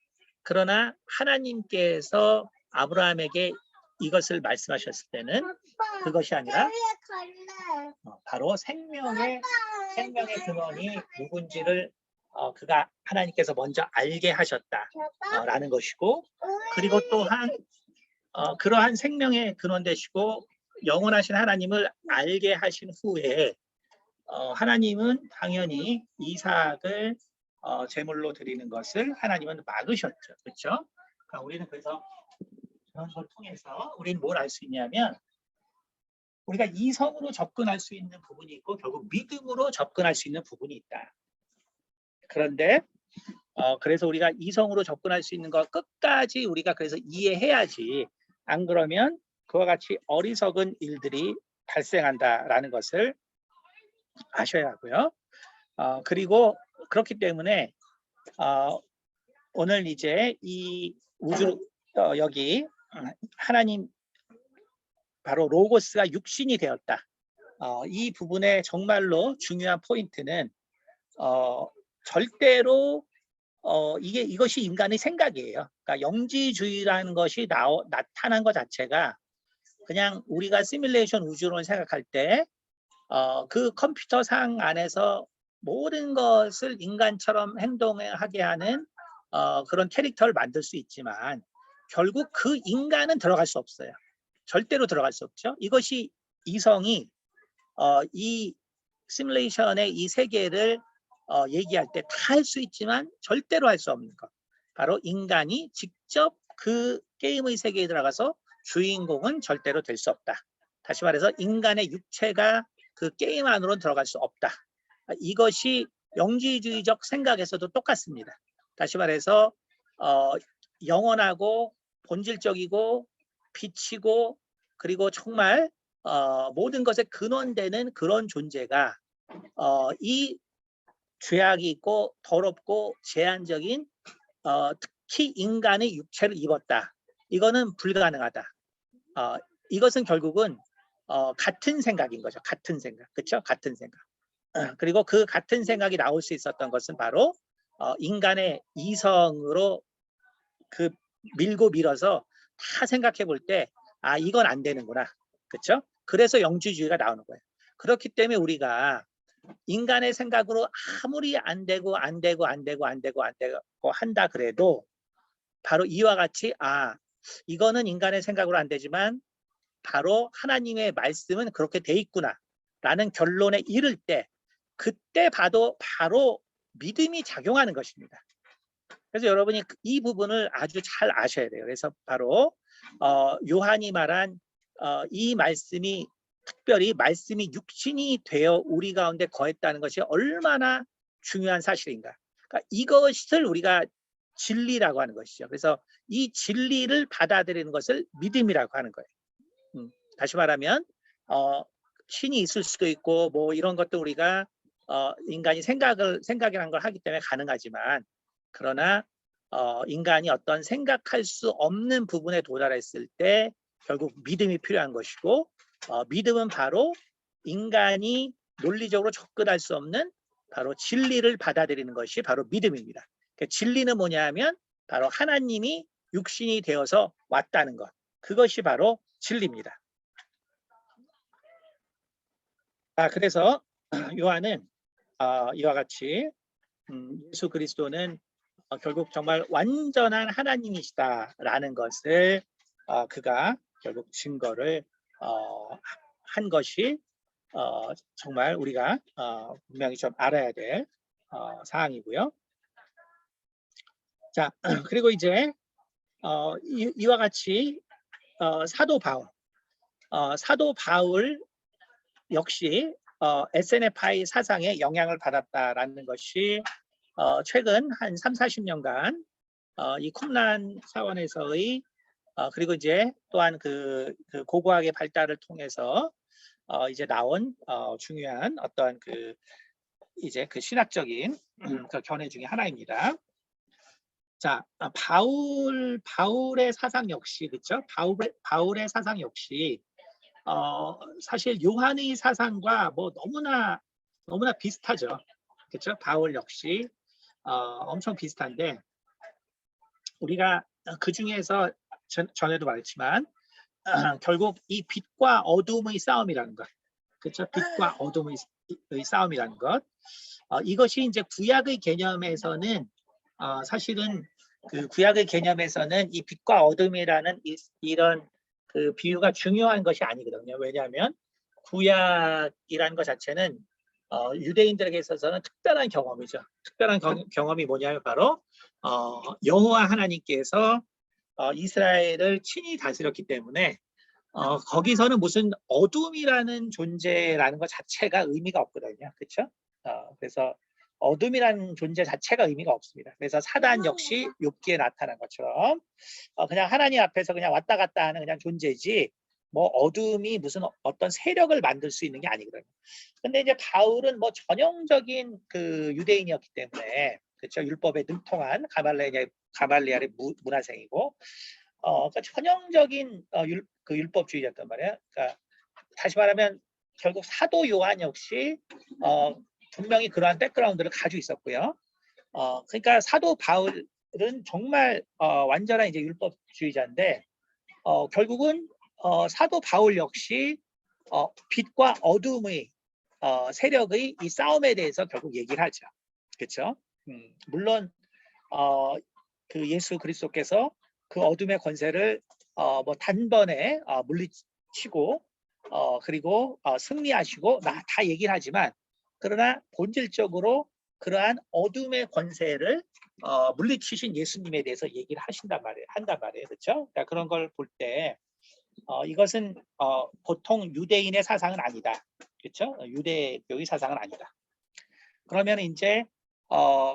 그러나 하나님께서 아브라함에게 이것을 말씀하셨을 때는 그것이 아니라 바로 생명의 근원이 누군지를 그가 하나님께서 먼저 알게 하셨다라는 것이고, 그리고 또한 그러한 생명의 근원 되시고 영원하신 하나님을 알게 하신 후에 하나님은 당연히 이삭을 제물로 드리는 것을 하나님은 막으셨죠. 그렇죠? 그러니까 우리는 그래서 그런 걸 통해서 우리는 뭘 알 수 있냐면, 우리가 이성으로 접근할 수 있는 부분이 있고 결국 믿음으로 접근할 수 있는 부분이 있다. 그런데 그래서 우리가 이성으로 접근할 수 있는 거 끝까지 우리가 그래서 이해해야지, 안 그러면 그와 같이 어리석은 일들이 발생한다라는 것을 아셔야 하고요. 그리고 그렇기 때문에 오늘 이제 이 우주 여기 하나님 바로 로고스가 육신이 되었다. 이 부분에 정말로 중요한 포인트는 절대로 이것이 인간의 생각이에요. 그러니까 영지주의라는 것이 나타난 것 자체가 그냥 우리가 시뮬레이션 우주론을 생각할 때 그 컴퓨터상 안에서 모든 것을 인간처럼 행동하게 하는 그런 캐릭터를 만들 수 있지만 결국 그 인간은 들어갈 수 없어요. 절대로 들어갈 수 없죠. 이것이 이성이 이 시뮬레이션의 이 세계를 얘기할 때 다 할 수 있지만 절대로 할 수 없는 것. 바로 인간이 직접 그 게임의 세계에 들어가서 주인공은 절대로 될 수 없다. 다시 말해서 인간의 육체가 그 게임 안으로 들어갈 수 없다. 이것이 영지주의적 생각에서도 똑같습니다. 다시 말해서 영원하고 본질적이고 빛이고 그리고 정말 모든 것의 근원되는 그런 존재가 이 죄악이 있고 더럽고 제한적인 특히 인간의 육체를 입었다. 이거는 불가능하다. 이것은 결국은 같은 생각인 거죠. 같은 생각. 그렇죠? 같은 생각. 그리고 그 같은 생각이 나올 수 있었던 것은 바로 인간의 이성으로 그 밀고 밀어서 다 생각해 볼 때 이건 안 되는구나. 그렇죠? 그래서 영지주의가 나오는 거예요. 그렇기 때문에 우리가 인간의 생각으로 아무리 안 되고 한다 그래도 바로 이와 같이 이거는 인간의 생각으로 안 되지만 바로 하나님의 말씀은 그렇게 돼 있구나 라는 결론에 이를 때 그때 봐도 바로 믿음이 작용하는 것입니다. 그래서 여러분이 이 부분을 아주 잘 아셔야 돼요. 그래서 바로 요한이 말한 이 말씀이 특별히 말씀이 육신이 되어 우리 가운데 거했다는 것이 얼마나 중요한 사실인가. 그러니까 이것을 우리가 진리라고 하는 것이죠. 그래서 이 진리를 받아들이는 것을 믿음이라고 하는 거예요. 다시 말하면 신이 있을 수도 있고 뭐 이런 것도 우리가 인간이 생각이라는 걸 하기 때문에 가능하지만, 그러나 인간이 어떤 생각할 수 없는 부분에 도달했을 때 결국 믿음이 필요한 것이고, 믿음은 바로 인간이 논리적으로 접근할 수 없는 바로 진리를 받아들이는 것이 바로 믿음입니다. 그러니까 진리는 뭐냐면 바로 하나님이 육신이 되어서 왔다는 것. 그것이 바로 진리입니다. 그래서 요한은 이와 같이 예수 그리스도는 결국 정말 완전한 하나님이시다라는 것을 그가 결국 증거를 한 것이 정말 우리가 분명히 좀 알아야 될 사항이고요. 자, 그리고 이제 이와 같이 사도 바울 역시 SNFI 사상에 영향을 받았다라는 것이 최근 한 30-40년간 이 쿰란 사원에서의 그리고 이제 또한 그 고고학의 발달을 통해서 이제 나온 중요한 어떤 이제 그 신학적인 그 견해 중에 하나입니다. 자, 바울의 사상 역시, 그렇죠? 바울의 사상 역시 사실 요한의 사상과 뭐 너무나 비슷하죠. 그렇죠? 바울 역시 엄청 비슷한데, 우리가 그 중에서 전에도 말했지만 결국 이 빛과 어둠의 싸움이라는 것, 그렇죠? 빛과 어둠의 싸움이라는 것. 이것이 이제 구약의 개념에서는 사실은 그 구약의 개념에서는 이 빛과 어둠이라는 이런 그 비유가 중요한 것이 아니거든요. 왜냐하면 구약이라는 것 자체는 유대인들에게 있어서는 특별한 경험이죠. 특별한 경험이 뭐냐면 바로 여호와 하나님께서 이스라엘을 친히 다스렸기 때문에 거기서는 무슨 어둠이라는 존재라는 것 자체가 의미가 없거든요. 그렇죠? 그래서 어둠이라는 존재 자체가 의미가 없습니다. 그래서 사단 역시 욥기에 나타난 것처럼 그냥 하나님 앞에서 그냥 왔다 갔다 하는 그냥 존재지 뭐 어둠이 무슨 어떤 세력을 만들 수 있는 게 아니거든요. 근데 이제 바울은 뭐 전형적인 그 유대인이었기 때문에 그렇죠? 율법에 능통한 가말리엘의 문화생이고 그러니까 전형적인 율법주의였단 말이에요. 그러니까 다시 말하면 결국 사도 요한 역시 분명히 그러한 백그라운드를 가지고 있었고요. 그러니까 사도 바울은 정말 완전한 이제 율법주의자인데 결국은 사도 바울 역시 빛과 어둠의 세력의 이 싸움에 대해서 결국 얘기를 하죠. 그렇죠? 물론 그 예수 그리스도께서 그 어둠의 권세를 뭐 단번에 물리치고 그리고 승리하시고 다 얘기를 하지만 그러나 본질적으로 그러한 어둠의 권세를 물리치신 예수님에 대해서 얘기를 한단 말이에요. 그렇죠? 그러니까 그런 걸 볼 때 이것은 보통 유대인의 사상은 아니다. 그렇죠? 유대교의 사상은 아니다. 그러면 이제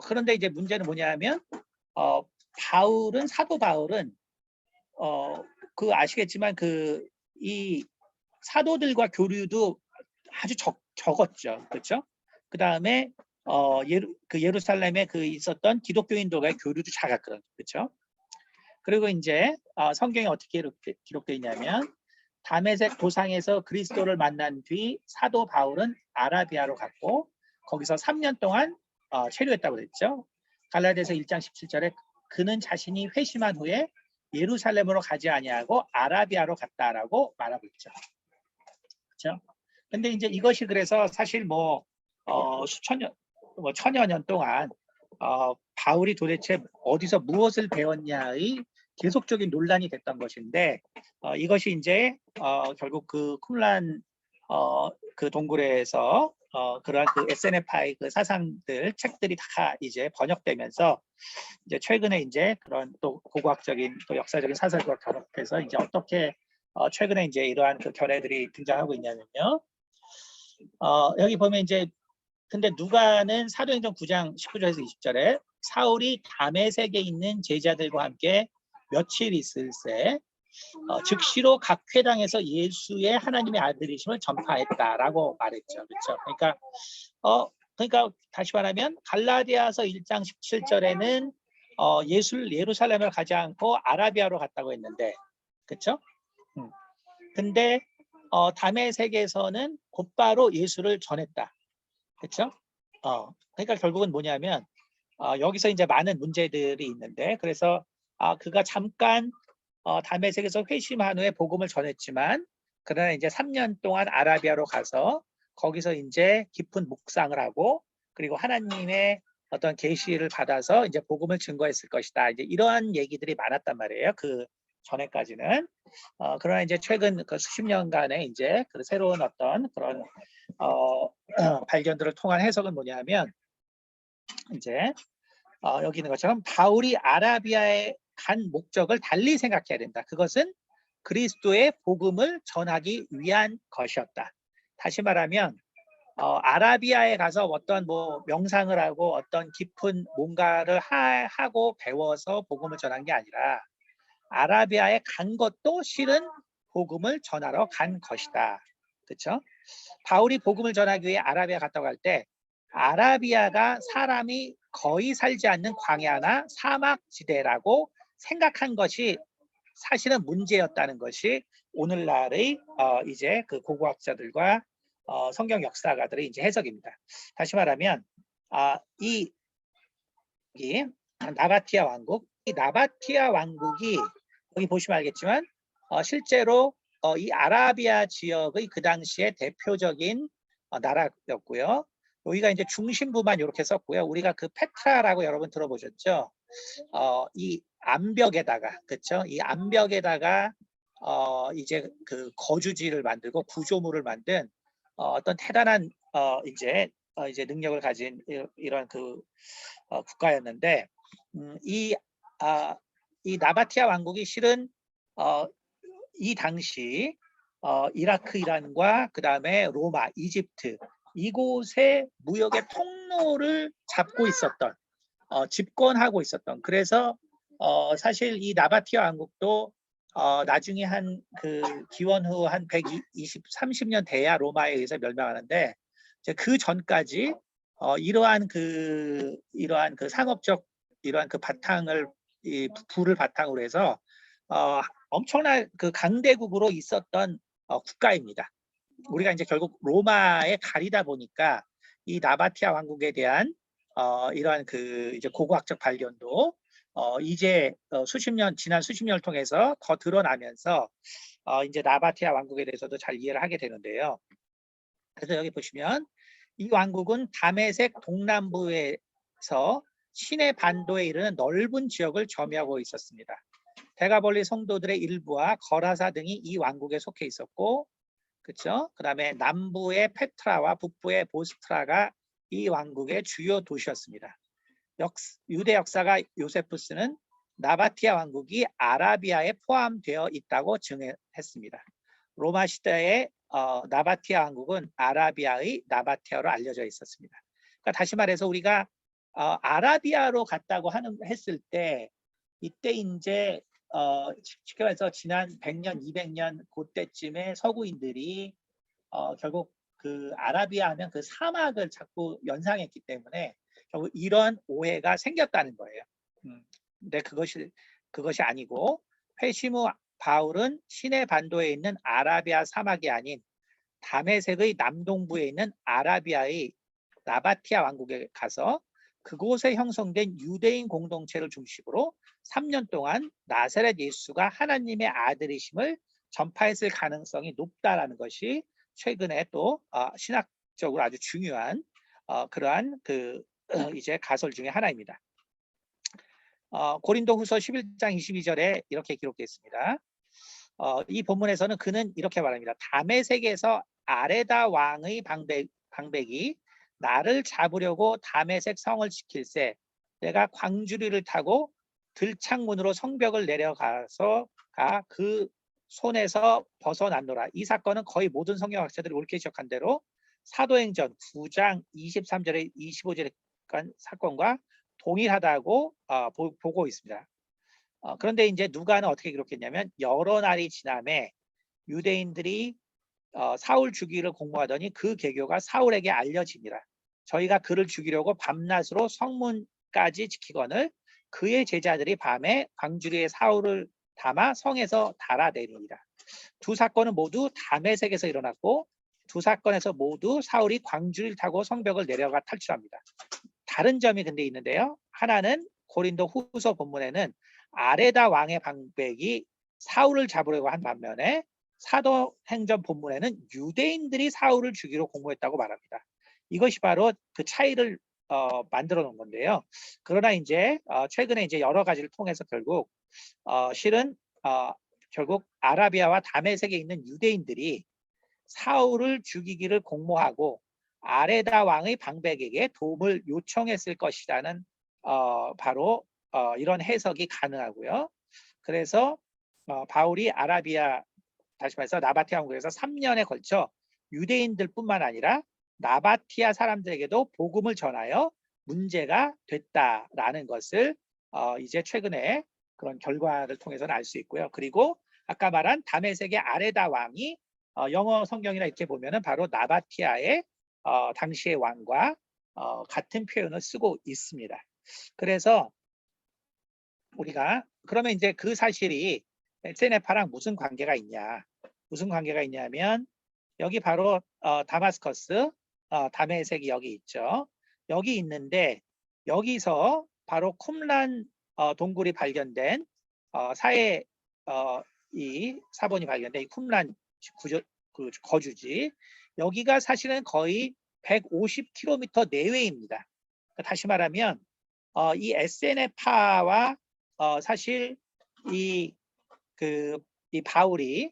그런데 이제 문제는 뭐냐면 사도 바울은 그 아시겠지만 이 사도들과 교류도 아주 적었죠. 그렇죠? 그다음에 예루살렘에 있었던 기독교인들과의 교류도 작았거든요. 그렇죠? 그리고 이제 성경에 어떻게 기록되어 있냐면 다메섹 도상에서 그리스도를 만난 뒤 사도 바울은 아라비아로 갔고 거기서 3년 동안 체류했다고 그랬죠. 갈라디아서 1장 17절에 그는 자신이 회심한 후에 예루살렘으로 가지 아니하고 아라비아로 갔다라고 말하고 있죠. 그렇죠? 근데 이제 이것이 그래서 사실 뭐 천여 년 동안 바울이 도대체 어디서 무엇을 배웠냐의 계속적인 논란이 됐던 것인데 이것이 이제 결국 그 쿰란 그 동굴에서 그러한 그 SNFI 그 사상들 책들이 다 이제 번역되면서 이제 최근에 이제 그런 또 고고학적인 또 역사적인 사설과 결합해서 이제 어떻게 최근에 이제 이러한 그 견해들이 등장하고 있냐면요. 여기 보면 이제 근데 누가는 사도행전 9장 19절에서 20절에 사울이 다메섹에 있는 제자들과 함께 며칠 있을새 즉시로 각 회당에서 예수의 하나님의 아들이심을 전파했다라고 말했죠. 그렇죠? 그러니까 다시 말하면 갈라디아서 1장 17절에는 예루살렘을 가지 않고 아라비아로 갔다고 했는데 그렇죠? 근데 다메섹에서는 곧바로 예수를 전했다. 그렇죠? 그러니까 결국은 뭐냐면 여기서 이제 많은 문제들이 있는데 그래서 그가 잠깐 다메섹에서 회심한 후에 복음을 전했지만 그러나 이제 3년 동안 아라비아로 가서 거기서 이제 깊은 묵상을 하고 그리고 하나님의 어떤 계시를 받아서 이제 복음을 증거했을 것이다. 이제 이러한 얘기들이 많았단 말이에요. 그 전에까지는. 그러나 이제 최근 그 수십 년간의 이제 그 새로운 어떤 그런 발견들을 통한 해석은 뭐냐면 이제 여기 있는 것처럼 바울이 아라비아에 간 목적을 달리 생각해야 된다. 그것은 그리스도의 복음을 전하기 위한 것이었다. 다시 말하면 아라비아에 가서 어떤 뭐 명상을 하고 어떤 깊은 뭔가를 하고 배워서 복음을 전한 게 아니라 아라비아에 간 것도 실은 복음을 전하러 간 것이다. 그렇죠? 바울이 복음을 전하기 위해 아라비아 갔다고 할 때 아라비아가 사람이 거의 살지 않는 광야나 사막 지대라고 생각한 것이 사실은 문제였다는 것이 오늘날의 이제 그 고고학자들과 성경 역사가들의 이제 해석입니다. 다시 말하면 이 나바티아 왕국, 이 나바티아 왕국이 여기 보시면 알겠지만 실제로 이 아라비아 지역의 그 당시에 대표적인 나라였고요. 여기가 이제 중심부만 이렇게 썼고요. 우리가 그 페트라라고 여러분 들어보셨죠? 이 암벽에다가, 그렇죠? 이 암벽에다가 이제 그 거주지를 만들고 구조물을 만든 어떤 대단한 이제 능력을 가진 이런 그 국가였는데, 이 나바티아 왕국이 실은 이 당시 이라크, 이란과 그 다음에 로마, 이집트 이곳의 무역의 통로를 잡고 있었던, 집권하고 있었던, 그래서 사실 이 나바티아 왕국도 나중에 한 그 기원 후 한 120, 30년 돼야 로마에 의해서 멸망하는데, 이제 그 전까지 이러한 그 상업적 이러한 그 바탕을 이 부를 바탕으로 해서 엄청난 그 강대국으로 있었던 국가입니다. 우리가 이제 결국 로마에 가리다 보니까 이 나바티아 왕국에 대한 이러한 그 이제 고고학적 발견도 이제 지난 수십 년을 통해서 더 드러나면서 이제 나바티아 왕국에 대해서도 잘 이해를 하게 되는데요. 그래서 여기 보시면 이 왕국은 다메섹 동남부에서 시내 반도에 이르는 넓은 지역을 점유하고 있었습니다. 대가볼리 성도들의 일부와 거라사 등이 이 왕국에 속해 있었고, 그렇죠? 그다음에 남부의 페트라와 북부의 보스트라가 이 왕국의 주요 도시였습니다. 유대 역사가 요세푸스는 나바티아 왕국이 아라비아에 포함되어 있다고 증언했습니다. 로마 시대의 나바티아 왕국은 아라비아의 나바티아로 알려져 있었습니다. 그러니까 다시 말해서 우리가 아라비아로 갔다고 했을 때, 이때 이제 쉽게 말해서 지난 100년, 200년 그때쯤에 서구인들이 결국 그 아라비아 하면 그 사막을 자꾸 연상했기 때문에 결국 이런 오해가 생겼다는 거예요. 근데 그것이 아니고, 회시무 바울은 시내 반도에 있는 아라비아 사막이 아닌 다메섹의 남동부에 있는 아라비아의 나바티아 왕국에 가서 그곳에 형성된 유대인 공동체를 중심으로 3년 동안 나사렛 예수가 하나님의 아들이심을 전파했을 가능성이 높다라는 것이 최근에 또 신학적으로 아주 중요한 그러한 그 이제 가설 중에 하나입니다. 고린도후서 11장 22절에 이렇게 기록되어 있습니다. 이 본문에서는 그는 이렇게 말합니다. 다메섹에서 아레다 왕의 방백이 나를 잡으려고 다메섹 성을 지킬세 내가 광주리를 타고 들창문으로 성벽을 내려가서 그 손에서 벗어났노라. 이 사건은 거의 모든 성경학자들이 옳게 지적한 대로 사도행전 9장 23절에 25절의 사건과 동일하다고 보고 있습니다. 그런데 이제 누가는 어떻게 기록했냐면, 여러 날이 지남에 유대인들이 사울 죽이기를 공모하더니 그 계교가 사울에게 알려지니라. 저희가 그를 죽이려고 밤낮으로 성문까지 지키거늘 그의 제자들이 밤에 광주리에 사울을 담아 성에서 달아내리니라. 두 사건은 모두 다메섹에서 일어났고, 두 사건에서 모두 사울이 광주리를 타고 성벽을 내려가 탈출합니다. 다른 점이 근데 있는데요. 하나는 고린도 후서 본문에는 아레다 왕의 방백이 사울을 잡으려고 한 반면에 사도행전 본문에는 유대인들이 사울을 죽이러 공모했다고 말합니다. 이것이 바로 그 차이를 만들어 놓은 건데요. 그러나 이제 최근에 이제 여러 가지를 통해서 결국 실은 결국 아라비아와 다메섹에 있는 유대인들이 사울을 죽이기를 공모하고 아레다 왕의 방백에게 도움을 요청했을 것이라는 바로 이런 해석이 가능하고요. 그래서 바울이 아라비아, 다시 말해서 나바티아 왕국에서 3년에 걸쳐 유대인들뿐만 아니라 나바티아 사람들에게도 복음을 전하여 문제가 됐다라는 것을 이제 최근에 그런 결과를 통해서는 알 수 있고요. 그리고 아까 말한 다메섹의 아레다 왕이 영어 성경이나 이렇게 보면은 바로 나바티아의 당시의 왕과 같은 표현을 쓰고 있습니다. 그래서 우리가 그러면 이제 그 사실이 셀세네파랑 무슨 관계가 있냐? 무슨 관계가 있냐면, 여기 바로 다마스커스, 다메섹이 여기 있죠. 여기 있는데 여기서 바로 쿰란 동굴이 발견된 사해 이 사본이 발견된 이 쿰란 그 거주지, 여기가 사실은 거의 150km 내외입니다. 다시 말하면 이 에세네파와 사실 이 바울이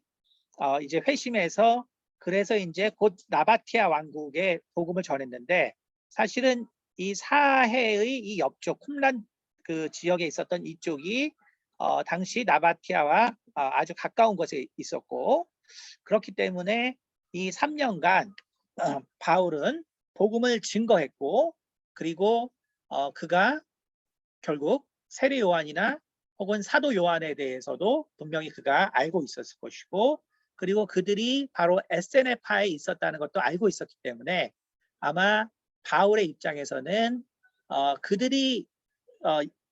이제 회심해서 그래서 이제 곧 나바티아 왕국에 복음을 전했는데, 사실은 이 사해의 이 옆쪽 쿰란 그 지역에 있었던 이쪽이 당시 나바티아와 아주 가까운 곳에 있었고, 그렇기 때문에 이 3년간 바울은 복음을 증거했고, 그리고 그가 결국 세례 요한이나 혹은 사도 요한에 대해서도 분명히 그가 알고 있었을 것이고, 그리고 그들이 바로 에세네파에 있었다는 것도 알고 있었기 때문에 아마 바울의 입장에서는 그들이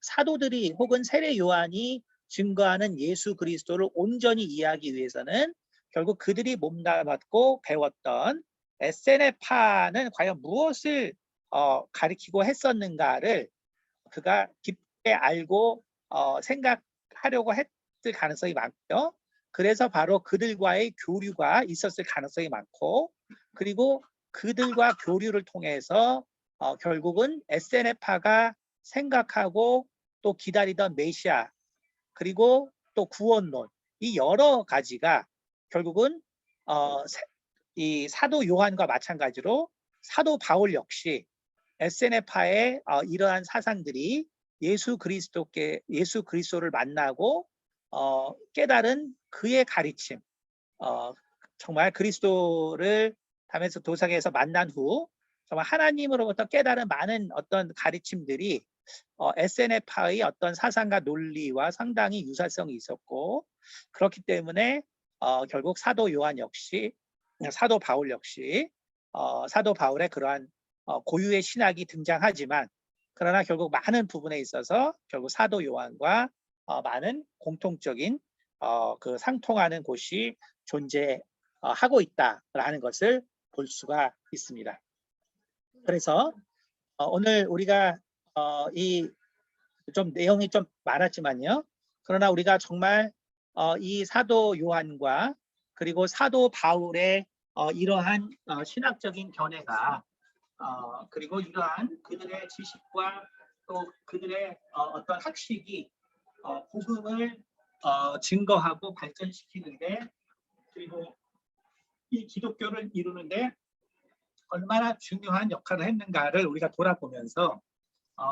사도들이 혹은 세례 요한이 증거하는 예수 그리스도를 온전히 이해하기 위해서는 결국 그들이 몸담았고 배웠던 에세네파는 과연 무엇을 가리키고 했었는가를 그가 깊게 알고 생각하려고 했을 가능성이 많고요. 그래서 바로 그들과의 교류가 있었을 가능성이 많고, 그리고 그들과 교류를 통해서 결국은 에세네파가 생각하고 또 기다리던 메시아, 그리고 또 구원론, 이 여러 가지가 결국은 이 사도 요한과 마찬가지로 사도 바울 역시 에세네파의 이러한 사상들이 예수 그리스도를 만나고 깨달은 그의 가르침, 정말 그리스도를 담에서 도상에서 만난 후 정말 하나님으로부터 깨달은 많은 어떤 가르침들이 에세네파의 어떤 사상과 논리와 상당히 유사성이 있었고, 그렇기 때문에 결국 사도 바울 역시 사도 바울의 그러한 고유의 신학이 등장하지만, 그러나 결국 많은 부분에 있어서 결국 사도 요한과 많은 공통적인 그 상통하는 곳이 존재하고 있다라는 것을 볼 수가 있습니다. 그래서 오늘 우리가 이 좀 내용이 좀 많았지만요. 그러나 우리가 정말 이 사도 요한과 그리고 사도 바울의 이러한 신학적인 견해가 그리고 이러한 그들의 지식과 또 그들의 어떤 학식이 복음을 증거하고 발전시키는데, 그리고 이 기독교를 이루는데 얼마나 중요한 역할을 했는가를 우리가 돌아보면서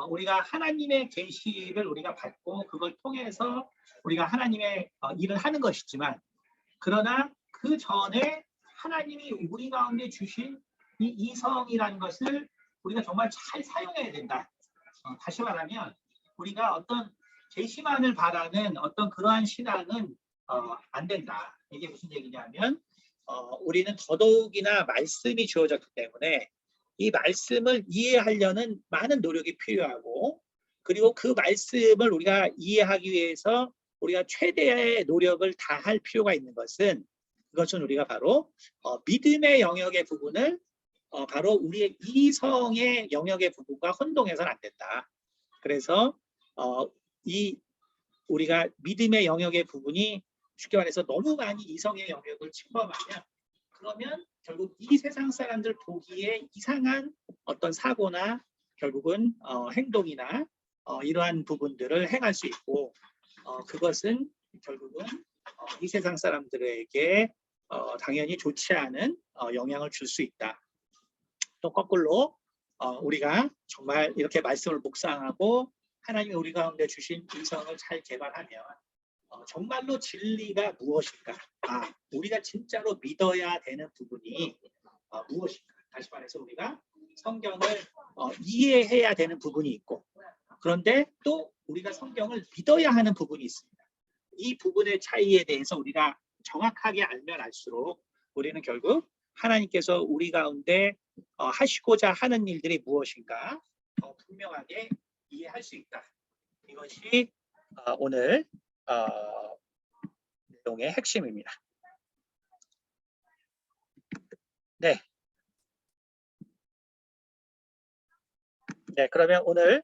우리가 하나님의 계시를 우리가 받고 그걸 통해서 우리가 하나님의 일을 하는 것이지만, 그러나 그 전에 하나님이 우리 가운데 주신 이 이성이라는 것을 우리가 정말 잘 사용해야 된다. 다시 말하면 우리가 어떤 계시만을 바라는 어떤 그러한 신앙은 안 된다. 이게 무슨 얘기냐면 우리는 더더욱이나 말씀이 주어졌기 때문에 이 말씀을 이해하려는 많은 노력이 필요하고, 그리고 그 말씀을 우리가 이해하기 위해서 우리가 최대의 노력을 다할 필요가 있는 그것은 우리가 바로 믿음의 영역의 부분을 바로 우리의 이성의 영역의 부분과 혼동해서는 안 된다. 그래서 우리가 믿음의 영역의 부분이 쉽게 말해서 너무 많이 이성의 영역을 침범하면, 그러면 결국 이 세상 사람들 보기에 이상한 어떤 사고나 결국은 행동이나 이러한 부분들을 행할 수 있고, 그것은 결국은 이 세상 사람들에게 당연히 좋지 않은 영향을 줄 수 있다. 또 거꾸로 우리가 정말 이렇게 말씀을 묵상하고 하나님이 우리 가운데 주신 이성을 잘 개발하면 정말로 진리가 무엇인가, 우리가 진짜로 믿어야 되는 부분이 무엇인가, 다시 말해서 우리가 성경을 이해해야 되는 부분이 있고, 그런데 또 우리가 성경을 믿어야 하는 부분이 있습니다. 이 부분의 차이에 대해서 우리가 정확하게 알면 알수록 우리는 결국 하나님께서 우리 가운데 하시고자 하는 일들이 무엇인가 더 분명하게 이해할 수 있다. 이것이 오늘 내용의 핵심입니다. 네. 네, 그러면 오늘